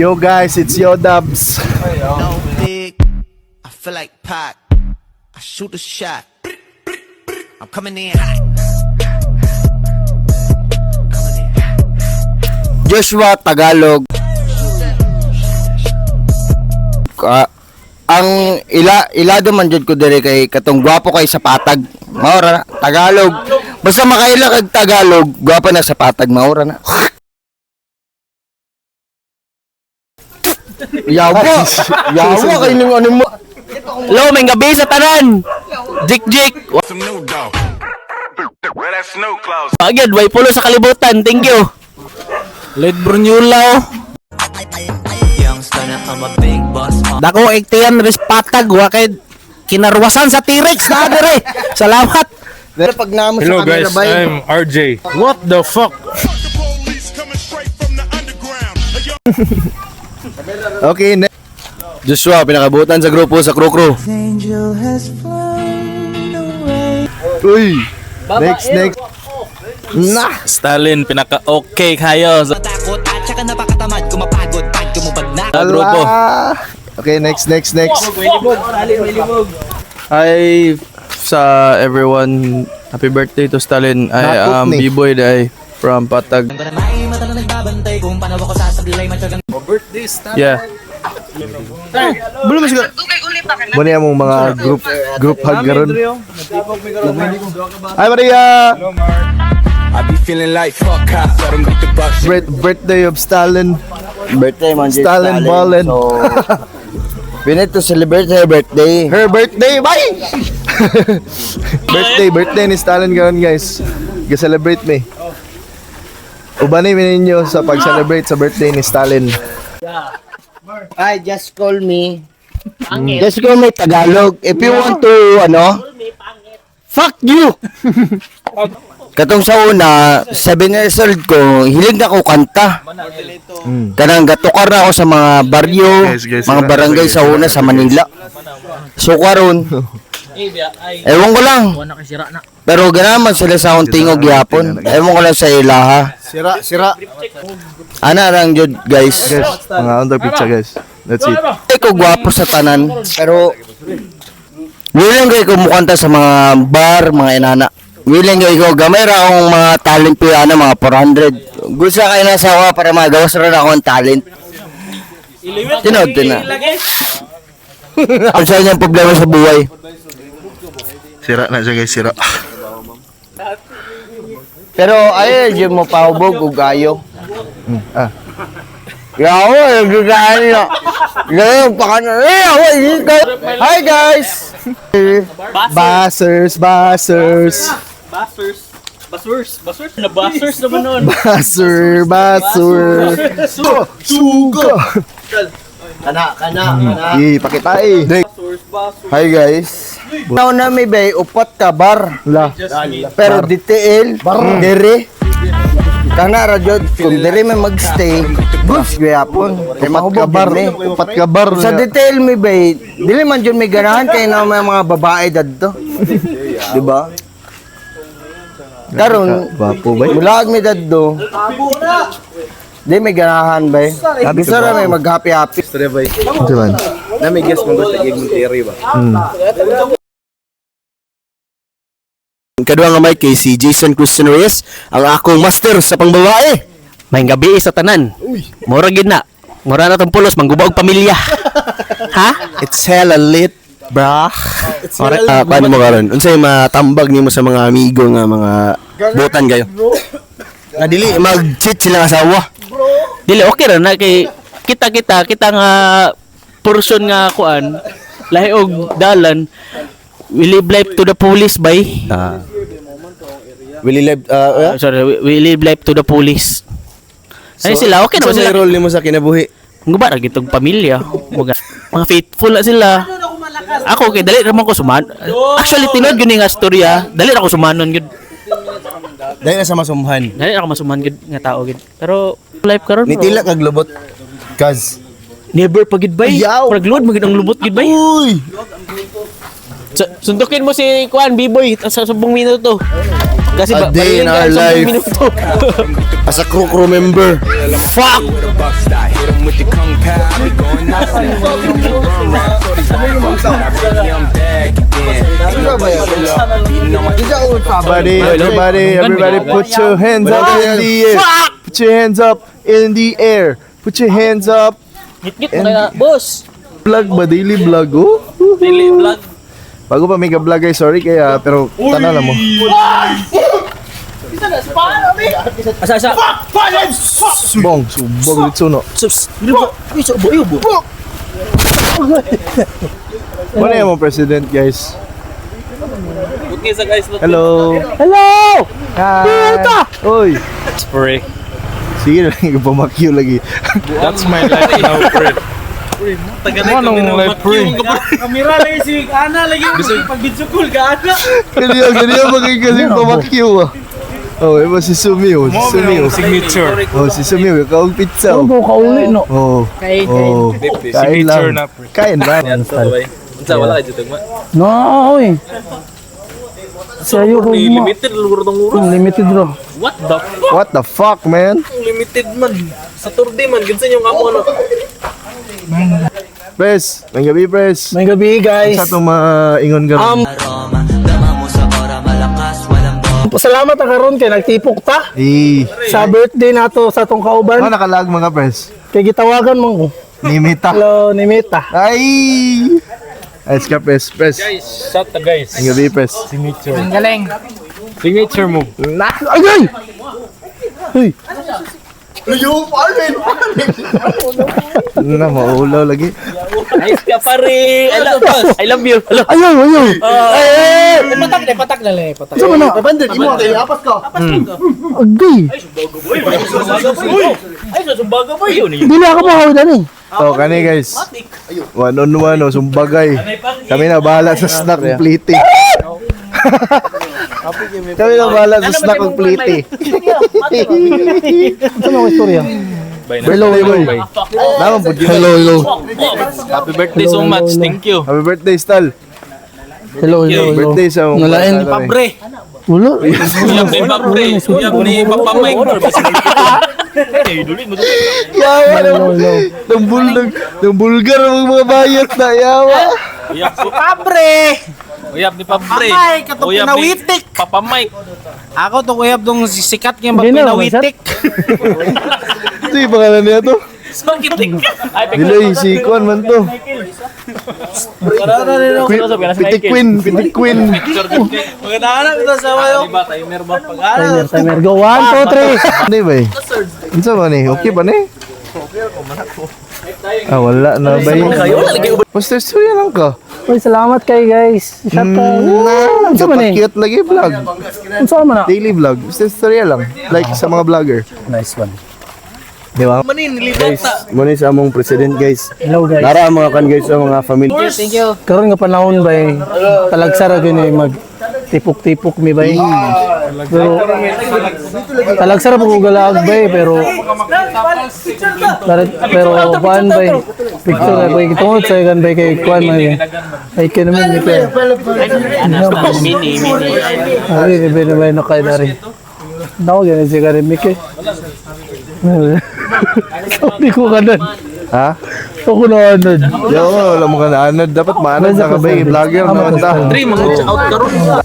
Yo guys, it's Yo Dubs. No big, I feel like Pac. I shoot a shot. I'm coming in hot. Joshua Tagalog. Ang ilado man jud ko dire kay katong gwapo kay sa patag. Maura na Tagalog. Basta makaila kag Tagalog, gwapo na sa patag, maura na. Yawa kay ning ano mo. Hello, may gabi sa tanan. Jik. Some new dog. Where that snow clouds? Agad, way pulo sa kalibutan. Thank you. Late Brunula. Dako iktiyan res patag wa kay kinarwasan sa T-Rex na dire. Salamat. Pero pag namo sa Hello camera guys, bay. I'm RJ. What the fuck? Okay, Joshua pinakabutan sa grupo sa Krokro. Uy. Next. Nah, Stalin pinaka-okay kayo sa Matakot at saka napakatamad kumapagod pag kumubad na. grupo. Okay, next. Hi sa everyone. Happy birthday to Stalin. I am B-Boy Day from Patag. Yeah. Belum masih. Muna yung mga group hug garon. Hi Maria. I be feeling like fuck cops, let them beat the bucks. Birthday of Stalin. birthday man Jay Stalin Ballin. So, we need to celebrate her birthday. Her birthday, bye! birthday ni Stalin garon guys. Ga-celebrate me. Ubanay mi ninyo sa pag-celebrate sa birthday ni Stalin. Ay, just call me. Just call me Tagalog. If you want to, fuck you! Katong sa una, 7 years old ko, hilig na ko kanta. Kanang gatukar na ako sa mga baryo, mga barangay sa una sa Manila. So karon, ewan ko lang. Pero ganaman sila sa akong tingog yapon. Ewan ko lang sa ilaha. Sira. Ana lang jud guys. Mga under pizza guys. That's it. Iko gwapo sa tanan, pero willing ko mukanta sa mga bar, mga inana. Willing ko gamay ra akong mga talent piano, mga 400. Gusto kay nasa ako para magawas ra ako ng talent. Tinod na. Ano sa inyong problema sa buhay? Sira na siya guys, sira. Pero ay di mo pahubog ug ayo. Yawa, nagdudaan na. Ngayon, Hi guys! Bassers. Basers naman nun. Basser. Suga. Kana. Pakitay. Hi guys. Now na may bay upat ka bar. Pero detail dire. Kana ra jud kung dire may magstay. Bus gyapon. Kay mahubog Upat ka bar. sa detail may bay. Dili man jud may ganahan kay na may mga babae dadto. Di ba? Karon, Gwapo ba? mulag mi dadto. Di may ganahan bay. Gusto ra may mag-happy-happy. Diyan. Nami guess mo gusto gig Monterrey ba? Kadua nga may kay si Jason Christian Reyes, ang akong master sa pangbabae. May gabi sa tanan. Mura gid na. Mura na tong pulos manggubog pamilya. Ha? It's hella lit, brah. Paano mo karon? Unsay matambag nimo sa mga amigo nga mga butan kayo? Nga dili mag-cheat sila asawa. Dili okay ra na kay kita nga person nga kuan lahi og dalan. We live life to the police bay. Willie Leb We live life to the police. Ay sila okay naman sila. role nimo sa kinabuhi? Nguba ra gitong pamilya. Mga faithful na sila. Ako kay dali ramon ko suman. Actually tinod gyud nga storya. Dali ra ko sumanon gyud. Dahil na sa masumhan. Dali ra ko masuman gyud nga tao gyud. Pero life karon. Nitila kag lubot. Cause Never pa gyud bay. Pragload mo gyud ang lubot gyud bay. Uy! Sundukin mo si Kuan B-Boy sa subong minuto. Kasi A day in our life. as a crew member. Fuck! Everybody, put your hands up in the air. Put your hands up in the air. Put your hands up. Ngit-ngit mo kaya, boss. Vlog ba? Daily vlog, oh? Daily vlog. Bago pa may ka-vlog guys, sorry kaya, pero tana na mo. Asa. Bong, subog litso no. Sus. Iso boyo bo. Ano yung mga president guys? Okay sa guys. Hello! Hello. Hi! Oy! Pre. Sige lang, ipamakyo lagi. That's my life now, pre. Anong life, pre? Kamera lagi si Ana lagi pag-video call ka Ana. Ganyan magiging pamakyo ah. Oh, iba si Sumio, si Sumio. Signature. Oh, si Sumio, kakaong pizza oh. Kauli no. Oh, Kain. oh. Kain Signature lang. na, pre. Kain ba? Unsa wala kay jutog ma. No, oy. Sayo ko mo. Limited luro tong uro. Limited bro. What the fuck? What the fuck, man? Limited man. Saturday man ginsan yung amo ano. Pres, may gabi, Pres. May gabi guys. Sa itong maingon gabi. Salamat ta karon kay nagtipok ta sa birthday nato sa tong kauban. Ano nakalag mga Pres? Kay gitawagan mo ko. Nimita. Hello, ni Meta. Ay! Ayos ka, Pres. Pres. Shut the guys. May gabi, Pres. Signature. Ang galing. Signature move. Ay, ay. Hey, Ano na, maulaw lagi. Ayos ka pare. I love you. Hello. ayaw, ayaw. Patak na lang. Sama na. Agay. Ay susumbaga ba yun? Dili ako mahawda ni. So, kani guys. One on one, oh, sumbagay. Kami na bahala sa snack ng pliti. Kami na bahala sa snack ng pliti. Ano ang istorya? Birthday boy. Naman po. Hello. Happy birthday so much. Thank you. Happy birthday, Stal. Hello. Birthday sa mong Nalain. Pabre. Wala. Uyab ni Pabre. Uyab ni Papa Mike. Eh, dulit mo. Yawa naman. Nang bulgar ang mga bayot na. Yawa. Uyab si Pabre. Uyab ni Pabre. Uyab ni Papa Mike. Ako to kuyab dong sikat nga Hindi na, magpinawitik. Ito yung pangalan niya to. Sakitik. Ay, Dilay, si Kwan man to. Pitik Queen. Magandaan ito sa wayo. Diba, timer ba? Timer. Go. 1, 2, 3. Ano ba eh? Ano sa man eh? Okay ba na eh? Ah, wala na ba eh? Poster story lang ka. Uy, salamat kay guys. Shout out. Unsa man eh? Cute lagi vlog. Unsa man na? Daily vlog. Poster story lang. Like sa mga vlogger. Nice one. Di ba? Manin, nilibot ta. Muna sa among president guys. Hello guys. Nara ang mga kan guys sa mga family. Thank you. Karon nga panahon ba eh, talagsara gani mag tipok-tipok mi ba eh. Pero talagsara po ko galaag ba eh, pero kuan ba eh, picture ba eh, tungod sa gan ba eh, kay kuan ba eh. Ay kinamin ni kay. Mini. Ay ni ba no kay dari. Naw gani si Karim Mike. Sabi ko kanan. Ha? Ako na anod. Yo, wala mo ka na anod. Dapat maanod na ka ba eh. Vlogger naman ta. 3 mag out karon.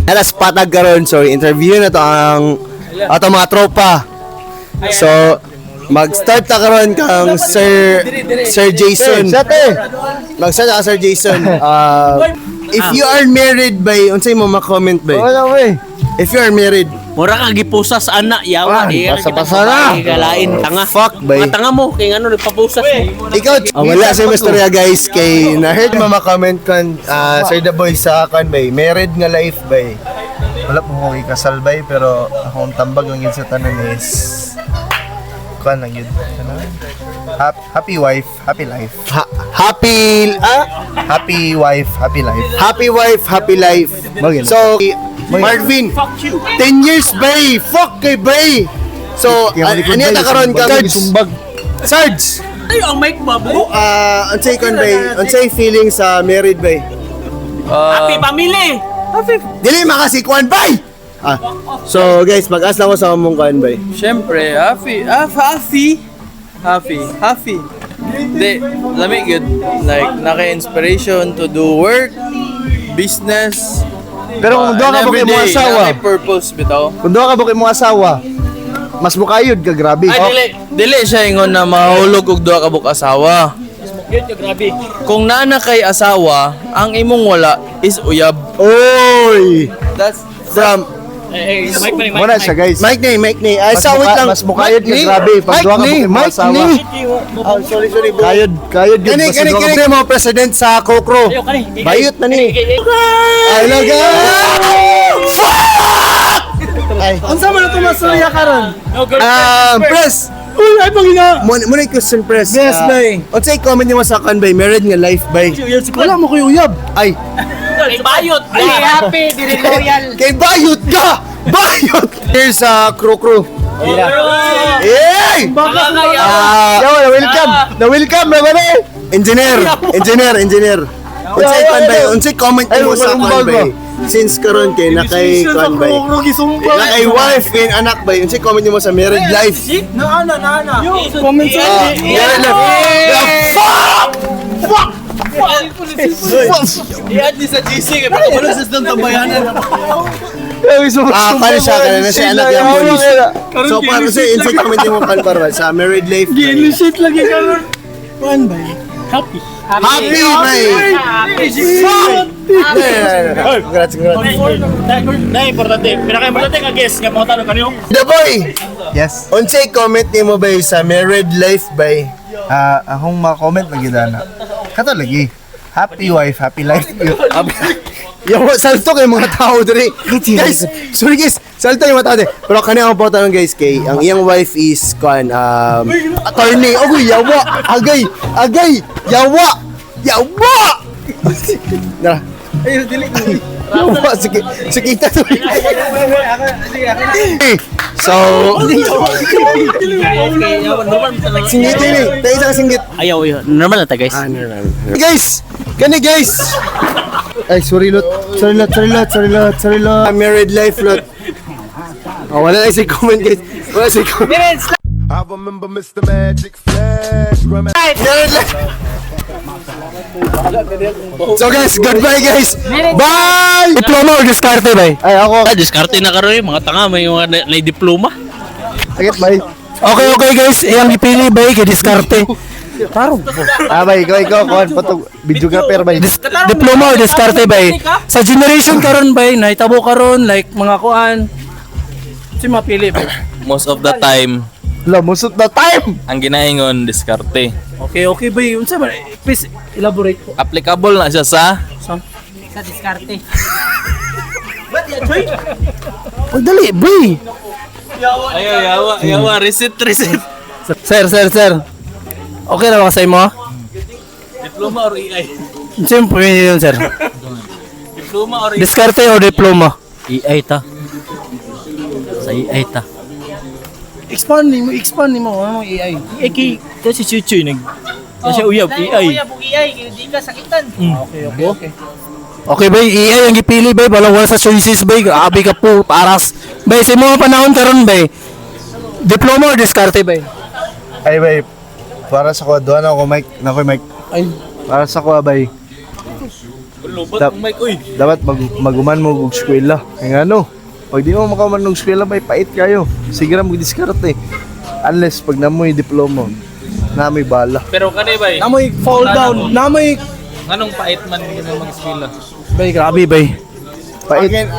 Alas patag karon, so interview na to ang ato mga tropa. So mag-start ta karon kang Sir Jason. Mag-start ka Sir Jason. If you are married by unsay mo ma-comment ba? Wala ba eh. If you are married, Mura ka gipusas ana yawa. Basa-basa na. Galain tanga. Fuck, bay. Mga tanga mo kay ano nagpapusas mo. Ikaw, wala sa istorya guys kay na-heard mama comment kan Sir The Boy sa kan bay. Married nga life bay. Wala po ko ikasal bay pero akong tambag lang yun sa tanan is kan lang yun. Happy wife, happy life. Happy wife, happy life. Happy wife, happy life. So, Marvin, 10 years bay. Fuck kay bay. So, ano yung takaroon ka? Sarge! Ay, ang mic ba, bro? Unsay kon bay? Unsay feeling sa married bay? Happy family! Dili makasikwan bay! So guys, mag-as lang ako sa among kuan bay. Siyempre, happy. Hindi, lami good. Like, naka-inspiration to do work, business. Pero kung doon ka ba kayo mga asawa, Naka-purpose, bitaw. kung doon ka ba kayo mga asawa, mas mukayod ka, grabe. Ay, dili siya ingon na mahulog og duha ka buk asawa. Kung nana kay asawa, ang imong wala is uyab. Oy! That's From Muna siya, guys. Mike ni. Ay, sawit lang. Mas mukayod ka, grabe. Pag doon ka ba kayo mga asawa, Sorry bro. kayod yun. Kani Basta doon ka- mo president sa Kokro. Bayot na ni. Ay, laga! Ay. Unsa man ito masurya karon? Press. Uy, ay pangina. Muna question press. Yes, bay. Unsay comment niyo sa kan bay? Married nga life bay. Wala mo koy uyab. Ay, Kay bayot! Ay, happy! Dili loyal! kay bayot ka. Bayot. Here's sa Kokro. Hey! Yawa, na-welcome na ba na Engineer. Unsay kan bay? Unsay comment niyo sa kan bay? Since karon kay nakay kan bay. Nakay wife kay anak bay. Unsay comment niyo sa married life? Comment sa Married life. i-add sa GC kay para wala sa tambayanan. Kani siya kana na siya anak yung boys. So para sa unsay comment niyo kan para sa married life? Shit lagi karon. Kuan ba? Happy. Happy bay. Congrats. The Boy. Yes. Unsay comment nimo bay sa married life bay? Akong ma-comment lagi na. Kato lagi. Happy wife, happy life. Yawa, salto kay mga tao diri. Guys, sorry guys. Salto yung mga tao diri. Pero kani ang important guys kay ang iyang wife is attorney. Oy, yawa. Agay. Yawa. Dara. Ay, dili. Yawa, sige kita to. So, singgit ini. Tayo isang singgit. Ayaw, normal na ta guys. Guys, kani guys. Ay, sorry lot. Married life lot. Oh, wala na si comment guys. Wala si comment. I remember Mr. Magic Flash. Married life. So guys, goodbye guys. Bye. Diploma or diskarte bay? Ay, ako. Diskarte na karon mga tanga may mga na diploma. Agit, bay. Okay guys, iyang ipili ba kay diskarte. Bay, ikaw, kuhan pa to. Videographer, bay. Diploma or diskarte ba? Sa generation karon ba, nahitabo karon like mga kuan. Si mapili ba? Most of the time, Musot na time! ang ginaingon diskarte. Okay ba? Unsa man? Please elaborate po. Applicable na siya sa diskarte. Pag dali, boy. yawa, receipt. Sir. Okay na ba sa imo? Diploma or EI? Siyempre yun, sir. Diploma or Diskarte o diploma? EI ta. Sa EI ta. Expand mo. Ano AI? Eki kasi si Chuchoy nag kasi uyab EI. Okay ba, AI ang gipili ba? Walang wala sa choices ba? Abi ka po, paras. Ba, sa mga panahon karon ba? Diploma o diskarte ba? Ay, bay. Para sa kuha, doon ako, Mike. Mike. Ay, Para sa kuha, bay. Dapat maguman mo og eskwela. Kaya ano, pag di mo makaman og eskwela, bay, pait kayo. Sige na mag-diskarte. Unless pag namoy diploma, namoy bala. Pero kani ba? namoy fall down. Namoy Anong pait man gina mag-eskwela? bay, grabe bay. Pait.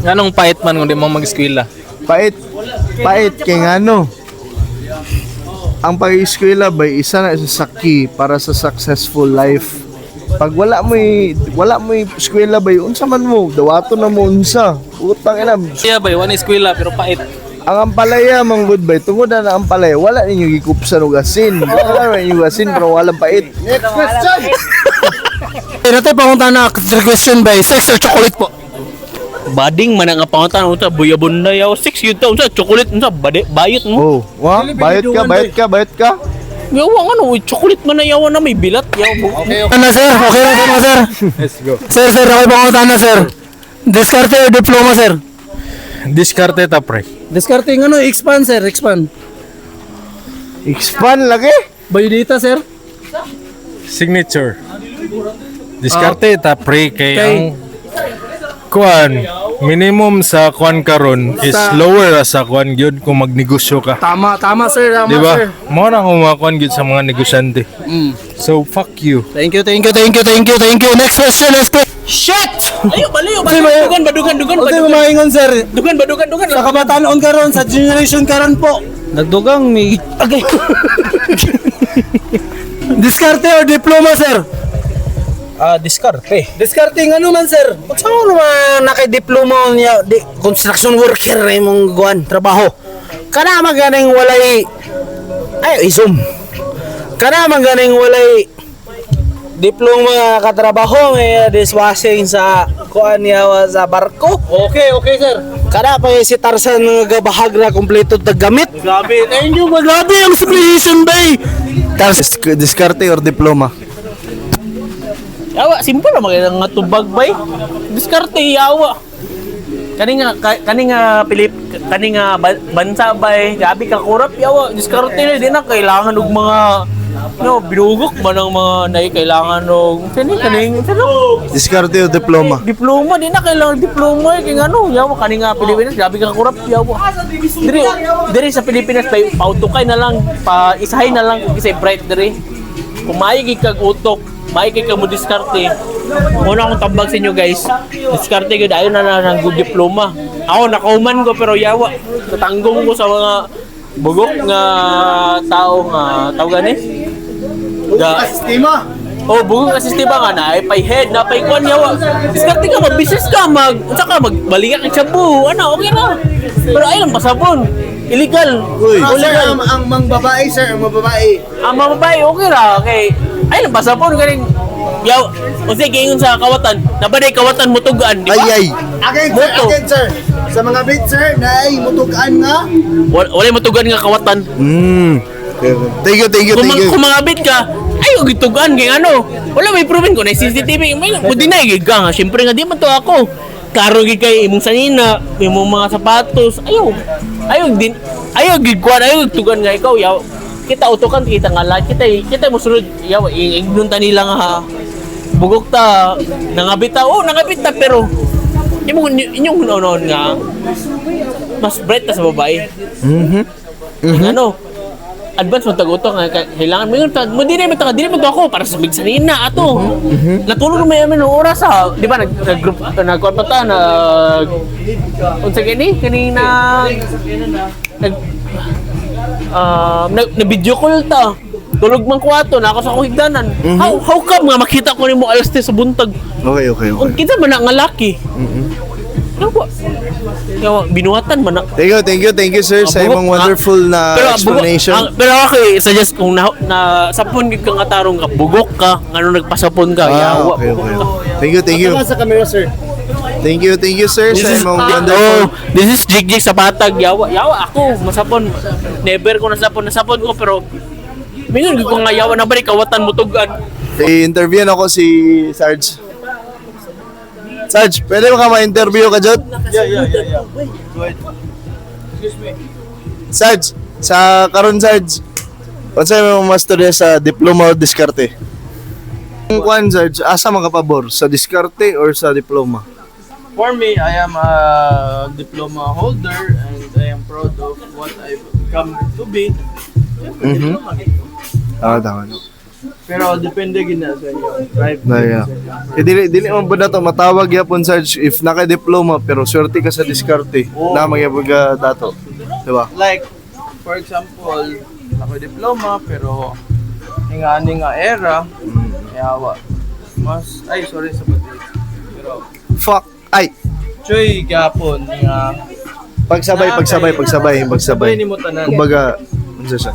Anong pait man kung di mo mag-eskwela? Pait. Pait kay ngano. Ang pag-eskwela ba isa na sa saki para sa successful life. Pag wala mo eskwela ba unsa man mo, dawato na mo unsa. Utang ina. Siya ba, wala eskwela pero pait. Ang ampalaya mang good bay tungod na ang ampalaya wala ninyo gikupsan og asin. Wala ninyo asin pero walang pait. Next question. Pero tayo pangunta na question ba, sex or chocolate po? Bading man ang pangutan unsa buyabon na yaw 6 yun ta unsa chocolate unsa bayot mo. Oh, wa bayad ka. Yawa ano chocolate man na yawa na may bilat yaw. Ano sir? Okay lang po sir. Let's go. Sir, okay pangunta na sir. Diskarte or diploma sir? Diskarte ta pre. Diskarte ng ano, expand sir, expand. Expand lagi. Biodata sir? Signature. Diskarte ta pre kay ang kuan minimum sa kuan karon is lower sa kuan gyud kung magnegosyo ka. Tama sir, tama Di sir. ba? Mo na kung makuan gyud sa mga negosyante. So fuck you. Thank you. Next question. Shit! Ayo baliw dugan. Okay, mamaingon sir. Dugan. Sa kabataan on karon, sa generation karon po. Nagdugang may... Okay. Diskarte or diploma sir? diskarte. Diskarte ng ano man sir? Saan mo naman naka-diploma niya, construction worker na yung trabaho? Kana maganing walay, isum. Kana maganing walay diploma katrabaho may dishwashing sa kuan niya sa barko. Okay sir. Kana pa si Tarzan nga gabahag na kompleto taggamit. Grabe, thank you. Grabe ang explanation bay. Diskarte or diploma? Yawa simple ra magay nga tubag bay. Diskarte yawa. Kaninga bansa bay, gabi ka kurap yawa. Diskarte na di na kailangan og mga binugok man ang mga nay kailangan og kaning Diskarte or diploma? diploma di na kailangan diploma kay ngano yawa kaninga Pilipinas gabi ka kurap yawa. Diri sa Pilipinas pautukay na lang pa isahay na lang kung isay bright diri. Kung maigi kag utok, maigi kag mo diskarte. Una akong tambag sa inyo guys. Diskarte gyud ayon na ng good diploma. Ako nakauman ko pero yawa. Tatanggong ko sa mga bugok nga tao nga tao gani. Sistema. Oh, bugong ka sistema nga na pay head na pay kwan yawa. Diskarte ka mag-business ka saka magbalikan kag shabu. Ano, okay na. Pero ay lang pasabon. Illegal. Sir, ang mga babae, sir, ang mga babae. Ang mga babae, okay ra. Okay. Ay lang pasabon ganing yaw. Unsa gingon sa kawatan? Nabaday kawatan mutugan, di ba? Ay. Moto. Again, sir. Sa mga bit, sir, na ay mutugaan nga. Wala mutugan nga kawatan. Thank you. Kung mga bit ka, ayaw gitugan kay ano. Wala may proven ko na CCTV. May dinay giga nga. Syempre nga di man to ako. Klaro gid kay imong sanina, imong mga sapatos. Ayaw gigkuan, ayaw gitugan nga ikaw. Yaw. Kita utukan kita nga lahat. Kita mo sunod. Yaw, ignunta nila nga bugok ta. Nangabit ta. Oh, nangabit ta pero inyong noon nga mas bright ta sa babae. Ano? Advance mo tagutok nga kailangan mo di na to ako para sa bigsanina ato. Natulog may amin ng oras di ba nag-group nagkuan pa ta unsa gani kanina na-video call ta. Tulog man kuwato na ako sa akong higdanan. How come nga makita ko nimo alas 10 sa buntag? Okay. Kung kita man nga laki. Ano ba? Binuhatan man na. Thank you sir sa imong wonderful na explanation. Pero okay, suggest kung na sapon gid ka nga tarong ka bugok ka, ngano nagpasapon ka, yawa. Okay. Thank you. Sa camera sir. Thank you sir sa imong wonderful. This is Jigjig sa Patag, yawa ako, masapon. Never ko nasapon ko pero mingon gid ko nga yawa na balik kawatan mutugan. I-interview ako si Sarge. Sarge, pwede mo ka ma-interview ka dyan? Yeah. Sarge, sa karon Sarge, kung sa'yo mo mastorya sa diploma o diskarte? Kung kuhan Sarge, asa mga pabor? Sa diskarte or sa diploma? For me, I am a diploma holder and I am proud of what I've come to be. Tama. Pero depende gid na sa inyo. Drive Na, yeah. Dili man ba na to matawag yapon Sarge if naka-diploma pero swerte ka sa diskarte na magyapon ka dato. Diba? Like, for example, naka-diploma pero ingani nga era, yawa. Sorry sa pati. Pero, Fuck. Ay. choy gapon nga Pagsabay. ni mo tanan. Kumbaga, ano siya?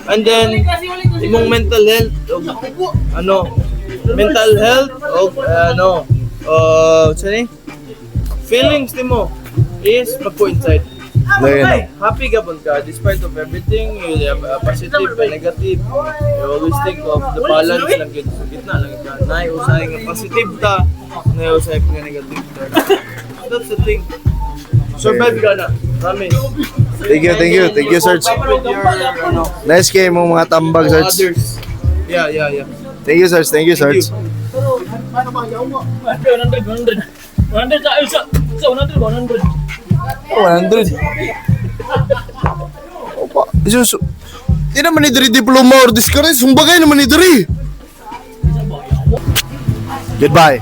And then, imong mental health, mental health, feelings nimo is magko-inside. Dahil, Happy gapon ka, despite of everything, you have a positive and negative. You always think of the balance lang gid sa gitna lang ka. Nay usahay nga positive ta, nay usahay nga negative ta. That's the thing. Survive ka na. Promise. Thank you, Sarge. With your, Nice game mo mga tambag, Sarge. others. Yeah. Thank you, Sarge. 100 sa isa. Sa 100. 100. Opa, isusu. Di naman ni diri diploma or diskarte, sumbagay naman ni diri. Goodbye.